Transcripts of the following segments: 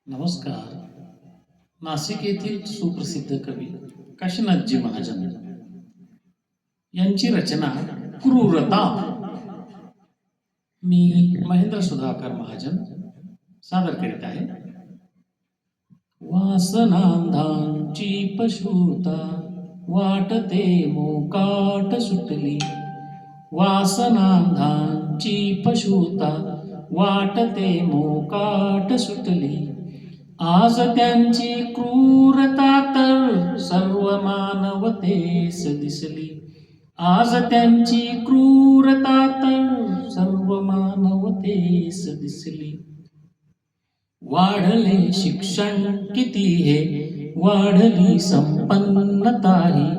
नमस्कार. नाशिक येथील सुप्रसिद्ध कवी काशीनाथजी महाजन यांची रचना क्रूरता. मी महेंद्र सुधाकर महाजन सादर करीत आहे. वासनांधांची पशुता वाटते मोकाट सुटली. वासनांधांची पशुता वाटते मोकाट सुटली. आज त्यांची क्रूरता तर सर्व मानवतेस दिसली. आज त्यांची क्रूरता तर सर्व मानवतेस दिसली. वाढले शिक्षण किती हे वाढली संपन्नताही,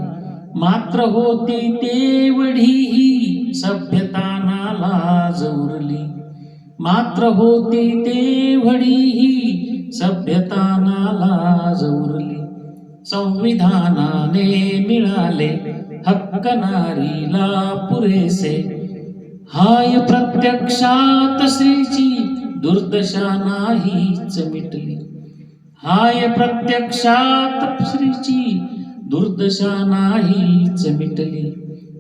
मात्र होती तेवढीही सभ्यता लाज उरली. मात्र होती तेवढीही सभ्यता लाज उरली. संविधानाने मिळाले हक्क नारीला पुरेसे, हाय प्रत्यक्षात स्त्रीची दुर्दशा नाहीच मिटली. हाय प्रत्यक्षात स्त्रीची दुर्दशा नाहीच मिटली.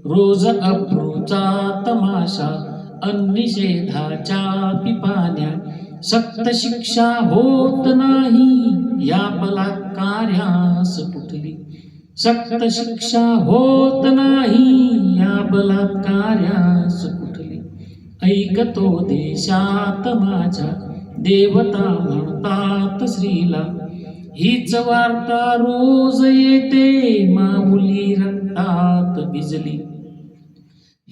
रोज अब्रूचा तमाशा निषेधाच्या पिपाण्या, सक्त शिक्षा होत नाही या बलात्कार्यास कुठली. सक्त शिक्षा होत नाही या बलात्कार्यास कुठली. ऐकतो देशात माझ्या देवता म्हणतात स्त्रीला, हीच वार्ता रोज येते माऊली रक्तात भिजली.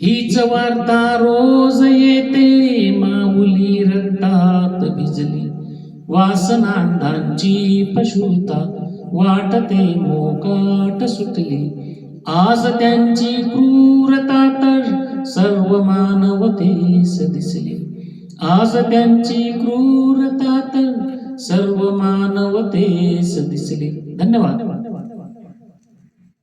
हीच वार्ता रोज येते माऊली रक्तात भिजली. वासनांधांची पशुता वाटते मोकाट सुटली. आज त्यांची क्रूरता तर सर्व मानवतेस दिसली. आज त्यांची क्रूरता तर सर्व मानवतेस दिसली. धन्यवाद.